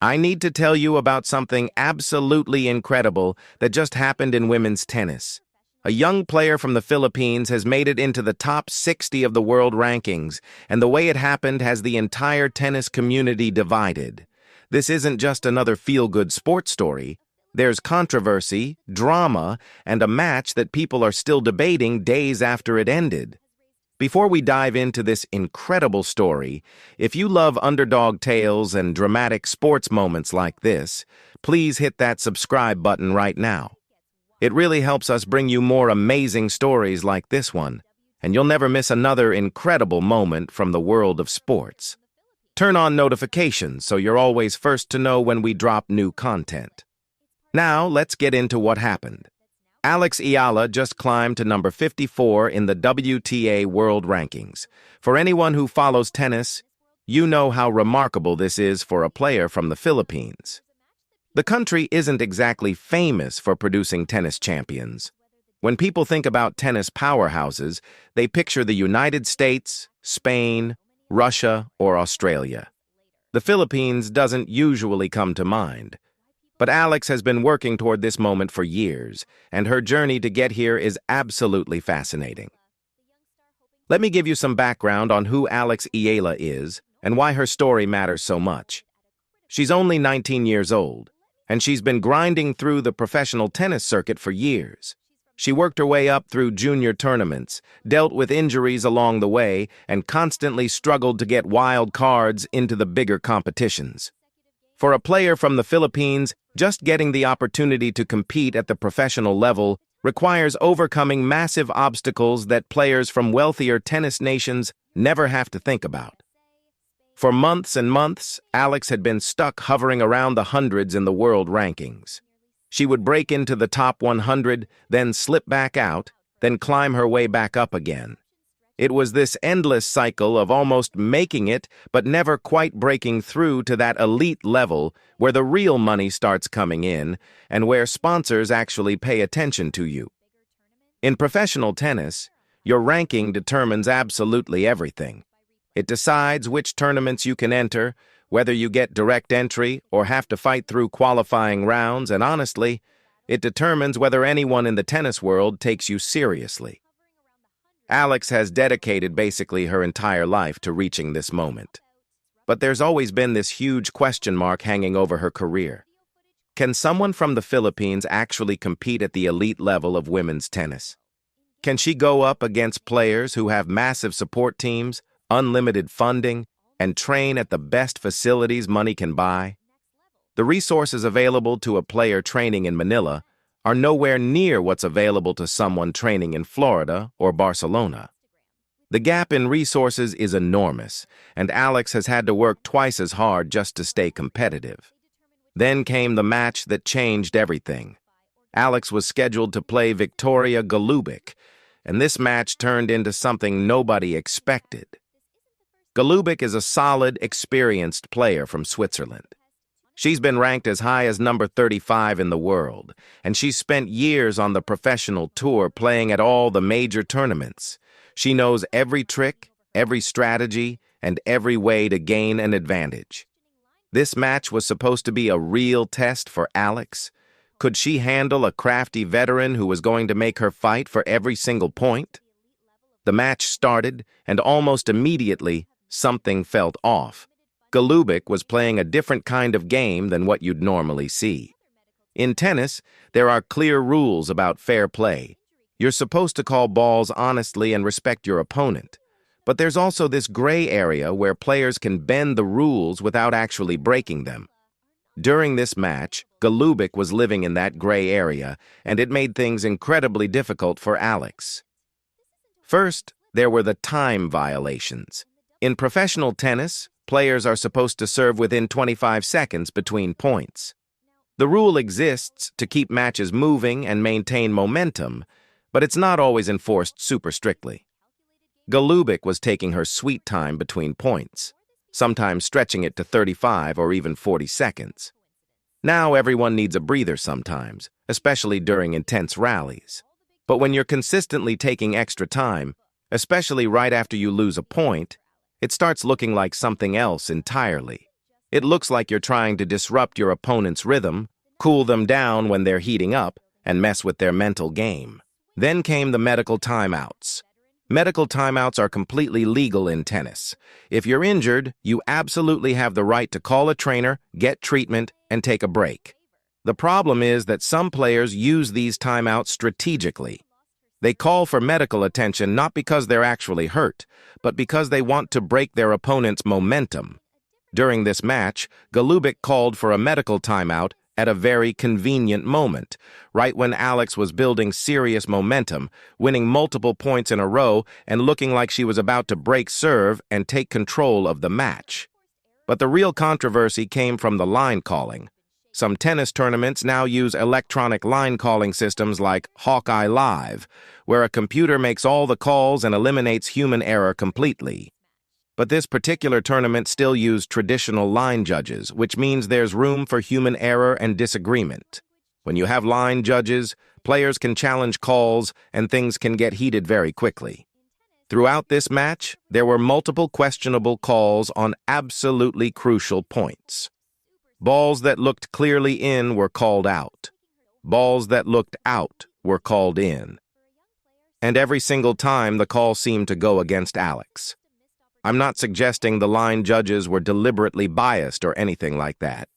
I need to tell you about something absolutely incredible that just happened in women's tennis. A young player from the Philippines has made it into the top 60 of the world rankings, and the way it happened has the entire tennis community divided. This isn't just another feel-good sports story. There's controversy, drama, and a match that people are still debating days after it ended. Before we dive into this incredible story, if you love underdog tales and dramatic sports moments like this, please hit that subscribe button right now. It really helps us bring you more amazing stories like this one, and you'll never miss another incredible moment from the world of sports. Turn on notifications so you're always first to know when we drop new content. Now, let's get into what happened. Alex Eala just climbed to number 54 in the WTA World Rankings. For anyone who follows tennis, you know how remarkable this is for a player from the Philippines. The country isn't exactly famous for producing tennis champions. When people think about tennis powerhouses, they picture the United States, Spain, Russia, or Australia. The Philippines doesn't usually come to mind. But Alex has been working toward this moment for years, and her journey to get here is absolutely fascinating. Let me give you some background on who Alex Eala is and why her story matters so much. She's only 19 years old, and she's been grinding through the professional tennis circuit for years. She worked her way up through junior tournaments, dealt with injuries along the way, and constantly struggled to get wild cards into the bigger competitions. For a player from the Philippines, just getting the opportunity to compete at the professional level requires overcoming massive obstacles that players from wealthier tennis nations never have to think about. For months and months, Alex had been stuck hovering around the hundreds in the world rankings. She would break into the top 100, then slip back out, then climb her way back up again. It was this endless cycle of almost making it, but never quite breaking through to that elite level where the real money starts coming in and where sponsors actually pay attention to you. In professional tennis, your ranking determines absolutely everything. It decides which tournaments you can enter, whether you get direct entry or have to fight through qualifying rounds, and honestly, it determines whether anyone in the tennis world takes you seriously. Alex has dedicated basically her entire life to reaching this moment. But there's always been this huge question mark hanging over her career. Can someone from the Philippines actually compete at the elite level of women's tennis? Can she go up against players who have massive support teams, unlimited funding, and train at the best facilities money can buy? The resources available to a player training in Manila are nowhere near what's available to someone training in Florida or Barcelona. The gap in resources is enormous, and Alex has had to work twice as hard just to stay competitive. Then came the match that changed everything. Alex was scheduled to play Victoria Golubic, and this match turned into something nobody expected. Golubic is a solid, experienced player from Switzerland. She's been ranked as high as number 35 in the world, and she's spent years on the professional tour playing at all the major tournaments. She knows every trick, every strategy, and every way to gain an advantage. This match was supposed to be a real test for Alex. Could she handle a crafty veteran who was going to make her fight for every single point? The match started, and almost immediately, something felt off. Golubic was playing a different kind of game than what you'd normally see. In tennis, there are clear rules about fair play. You're supposed to call balls honestly and respect your opponent. But there's also this gray area where players can bend the rules without actually breaking them. During this match, Golubic was living in that gray area, and it made things incredibly difficult for Alex. First, there were the time violations. In professional tennis, players are supposed to serve within 25 seconds between points. The rule exists to keep matches moving and maintain momentum, but it's not always enforced super strictly. Golubic was taking her sweet time between points, sometimes stretching it to 35 or even 40 seconds. Now everyone needs a breather sometimes, especially during intense rallies. But when you're consistently taking extra time, especially right after you lose a point, it starts looking like something else entirely. It looks like you're trying to disrupt your opponent's rhythm, cool them down when they're heating up, and mess with their mental game. Then came the medical timeouts. Medical timeouts are completely legal in tennis. If you're injured, you absolutely have the right to call a trainer, get treatment, and take a break. The problem is that some players use these timeouts strategically. They call for medical attention not because they're actually hurt, but because they want to break their opponent's momentum. During this match, Golubic called for a medical timeout at a very convenient moment, right when Alex was building serious momentum, winning multiple points in a row and looking like she was about to break serve and take control of the match. But the real controversy came from the line calling. Some tennis tournaments now use electronic line calling systems like Hawkeye Live, where a computer makes all the calls and eliminates human error completely. But this particular tournament still used traditional line judges, which means there's room for human error and disagreement. When you have line judges, players can challenge calls and things can get heated very quickly. Throughout this match, there were multiple questionable calls on absolutely crucial points. Balls that looked clearly in were called out. Balls that looked out were called in. And every single time the call seemed to go against Alex. I'm not suggesting the line judges were deliberately biased or anything like that.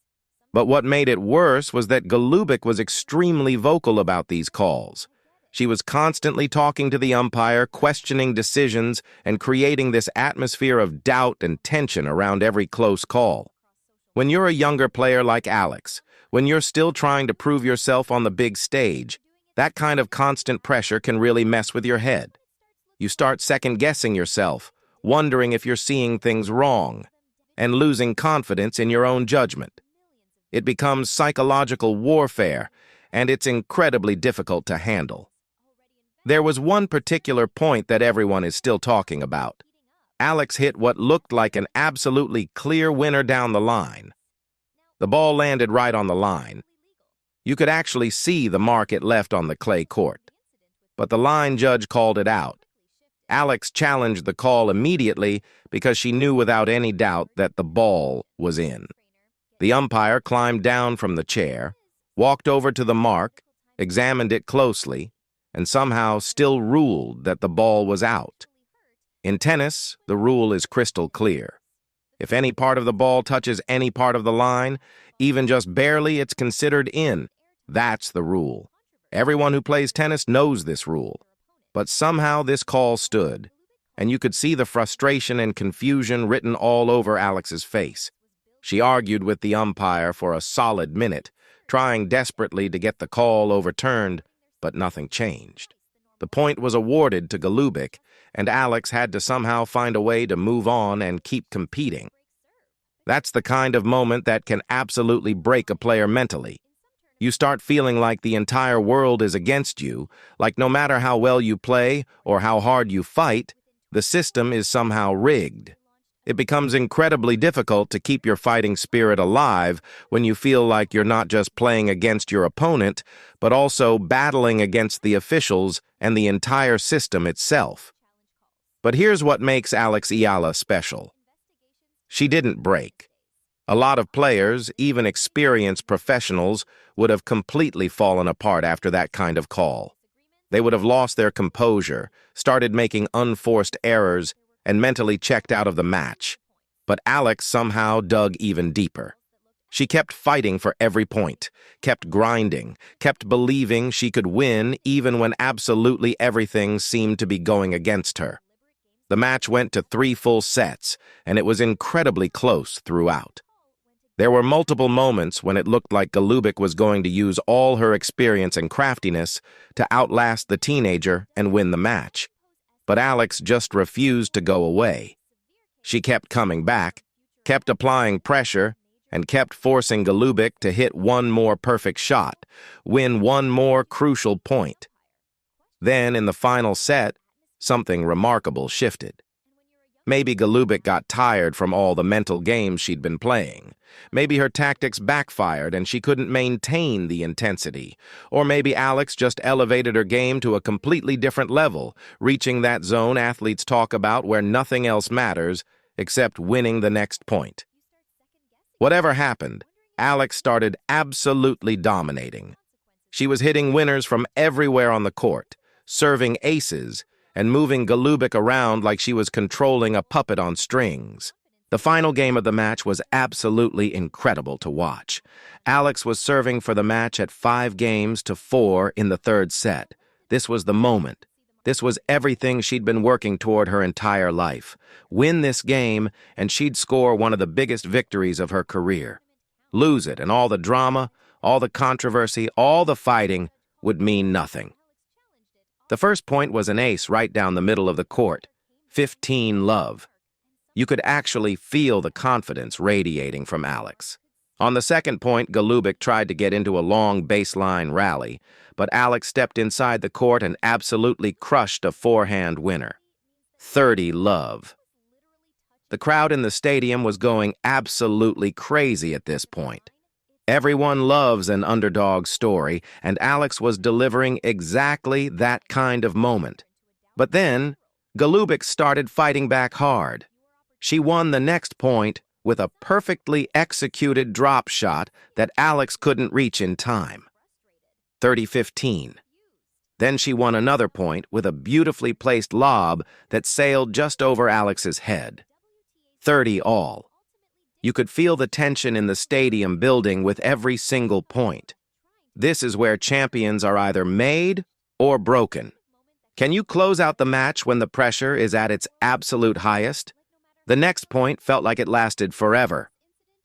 But what made it worse was that Golubic was extremely vocal about these calls. She was constantly talking to the umpire, questioning decisions, and creating this atmosphere of doubt and tension around every close call. When you're a younger player like Alex, when you're still trying to prove yourself on the big stage, that kind of constant pressure can really mess with your head. You start second-guessing yourself, wondering if you're seeing things wrong, and losing confidence in your own judgment. It becomes psychological warfare, and it's incredibly difficult to handle. There was one particular point that everyone is still talking about. Alex hit what looked like an absolutely clear winner down the line. The ball landed right on the line. You could actually see the mark it left on the clay court. But the line judge called it out. Alex challenged the call immediately because she knew without any doubt that the ball was in. The umpire climbed down from the chair, walked over to the mark, examined it closely, and somehow still ruled that the ball was out. In tennis, the rule is crystal clear. If any part of the ball touches any part of the line, even just barely, it's considered in. That's the rule. Everyone who plays tennis knows this rule. But somehow this call stood, and you could see the frustration and confusion written all over Alex's face. She argued with the umpire for a solid minute, trying desperately to get the call overturned, but nothing changed. The point was awarded to Golubic, and Alex had to somehow find a way to move on and keep competing. That's the kind of moment that can absolutely break a player mentally. You start feeling like the entire world is against you, like no matter how well you play or how hard you fight, the system is somehow rigged. It becomes incredibly difficult to keep your fighting spirit alive when you feel like you're not just playing against your opponent, but also battling against the officials and the entire system itself. But here's what makes Alex Eala special. She didn't break. A lot of players, even experienced professionals, would have completely fallen apart after that kind of call. They would have lost their composure, started making unforced errors, and mentally checked out of the match. But Alex somehow dug even deeper. She kept fighting for every point, kept grinding, kept believing she could win even when absolutely everything seemed to be going against her. The match went to 3 full sets, and it was incredibly close throughout. There were multiple moments when it looked like Golubic was going to use all her experience and craftiness to outlast the teenager and win the match. But Alex just refused to go away. She kept coming back, kept applying pressure, and kept forcing Golubic to hit one more perfect shot, win one more crucial point. Then, in the final set, something remarkable shifted. Maybe Golubic got tired from all the mental games she'd been playing. Maybe her tactics backfired and she couldn't maintain the intensity. Or maybe Alex just elevated her game to a completely different level, reaching that zone athletes talk about where nothing else matters except winning the next point. Whatever happened, Alex started absolutely dominating. She was hitting winners from everywhere on the court, serving aces, and moving Golubic around like she was controlling a puppet on strings. The final game of the match was absolutely incredible to watch. Alex was serving for the match at 5-4 in the third set. This was the moment. This was everything she'd been working toward her entire life. Win this game, and she'd score one of the biggest victories of her career. Lose it, and all the drama, all the controversy, all the fighting would mean nothing. The first point was an ace right down the middle of the court, 15-love. You could actually feel the confidence radiating from Alex. On the second point, Golubic tried to get into a long baseline rally, but Alex stepped inside the court and absolutely crushed a forehand winner. 30-love. The crowd in the stadium was going absolutely crazy at this point. Everyone loves an underdog story, and Alex was delivering exactly that kind of moment. But then, Golubic started fighting back hard. She won the next point with a perfectly executed drop shot that Alex couldn't reach in time. 30-15. Then she won another point with a beautifully placed lob that sailed just over Alex's head. 30-all. You could feel the tension in the stadium building with every single point. This is where champions are either made or broken. Can you close out the match when the pressure is at its absolute highest? The next point felt like it lasted forever.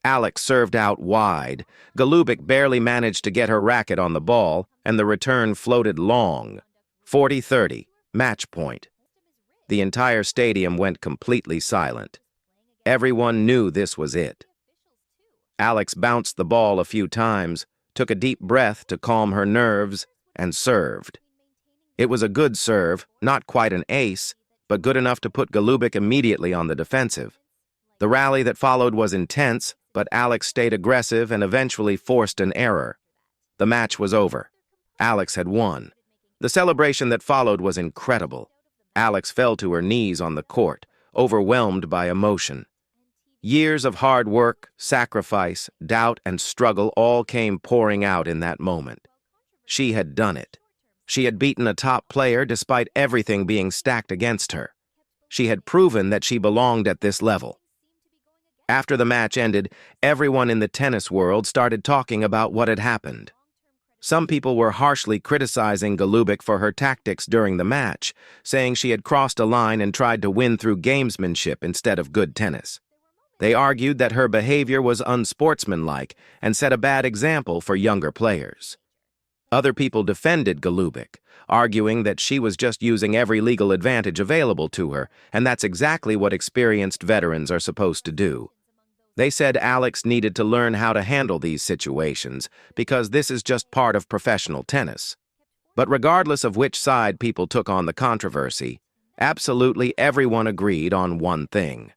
Alex served out wide. Golubic barely managed to get her racket on the ball, and the return floated long. 40-30, match point. The entire stadium went completely silent. Everyone knew this was it. Alex bounced the ball a few times, took a deep breath to calm her nerves, and served. It was a good serve, not quite an ace, but good enough to put Golubic immediately on the defensive. The rally that followed was intense, but Alex stayed aggressive and eventually forced an error. The match was over. Alex had won. The celebration that followed was incredible. Alex fell to her knees on the court, overwhelmed by emotion. Years of hard work, sacrifice, doubt, and struggle all came pouring out in that moment. She had done it. She had beaten a top player despite everything being stacked against her. She had proven that she belonged at this level. After the match ended, everyone in the tennis world started talking about what had happened. Some people were harshly criticizing Golubic for her tactics during the match, saying she had crossed a line and tried to win through gamesmanship instead of good tennis. They argued that her behavior was unsportsmanlike and set a bad example for younger players. Other people defended Golubic, arguing that she was just using every legal advantage available to her, and that's exactly what experienced veterans are supposed to do. They said Alex needed to learn how to handle these situations because this is just part of professional tennis. But regardless of which side people took on the controversy, absolutely everyone agreed on one thing.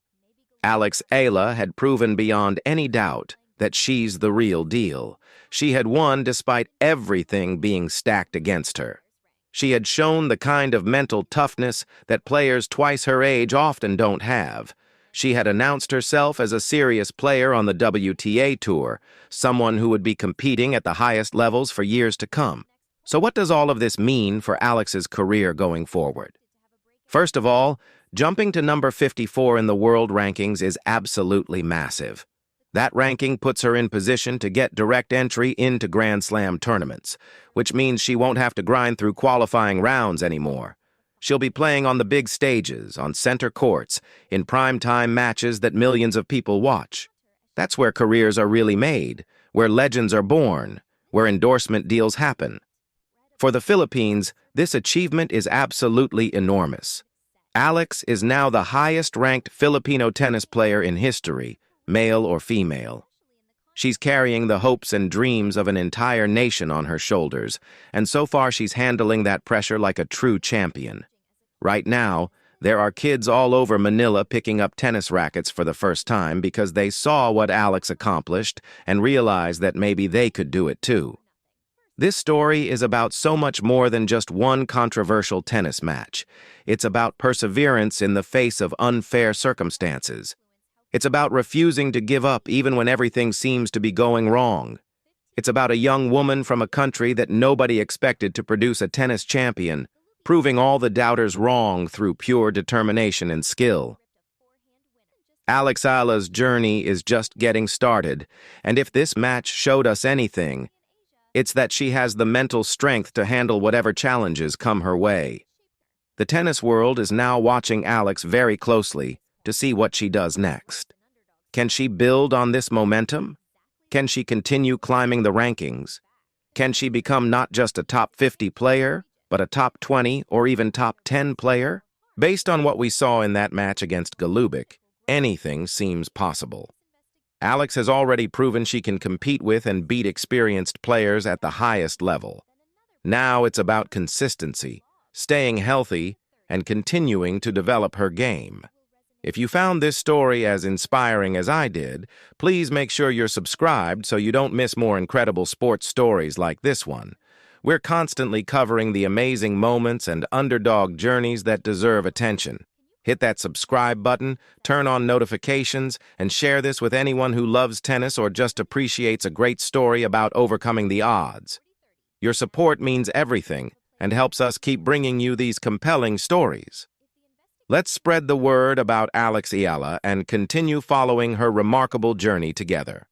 Alex Eala had proven beyond any doubt that she's the real deal. She had won despite everything being stacked against her. She had shown the kind of mental toughness that players twice her age often don't have. She had announced herself as a serious player on the WTA Tour, someone who would be competing at the highest levels for years to come. So what does all of this mean for Alex's career going forward? First of all, jumping to number 54 in the world rankings is absolutely massive. That ranking puts her in position to get direct entry into Grand Slam tournaments, which means she won't have to grind through qualifying rounds anymore. She'll be playing on the big stages, on center courts, in prime-time matches that millions of people watch. That's where careers are really made, where legends are born, where endorsement deals happen. For the Philippines, this achievement is absolutely enormous. Alex is now the highest-ranked Filipino tennis player in history, male or female. She's carrying the hopes and dreams of an entire nation on her shoulders, and so far she's handling that pressure like a true champion. Right now, there are kids all over Manila picking up tennis rackets for the first time because they saw what Alex accomplished and realized that maybe they could do it too. This story is about so much more than just one controversial tennis match. It's about perseverance in the face of unfair circumstances. It's about refusing to give up even when everything seems to be going wrong. It's about a young woman from a country that nobody expected to produce a tennis champion, proving all the doubters wrong through pure determination and skill. Alex Eala's journey is just getting started, and if this match showed us anything, it's that she has the mental strength to handle whatever challenges come her way. The tennis world is now watching Alex very closely to see what she does next. Can she build on this momentum? Can she continue climbing the rankings? Can she become not just a top 50 player, but a top 20 or even top 10 player? Based on what we saw in that match against Golubic, anything seems possible. Alex has already proven she can compete with and beat experienced players at the highest level. Now it's about consistency, staying healthy, and continuing to develop her game. If you found this story as inspiring as I did, please make sure you're subscribed so you don't miss more incredible sports stories like this one. We're constantly covering the amazing moments and underdog journeys that deserve attention. Hit that subscribe button, turn on notifications, and share this with anyone who loves tennis or just appreciates a great story about overcoming the odds. Your support means everything and helps us keep bringing you these compelling stories. Let's spread the word about Alex Eala and continue following her remarkable journey together.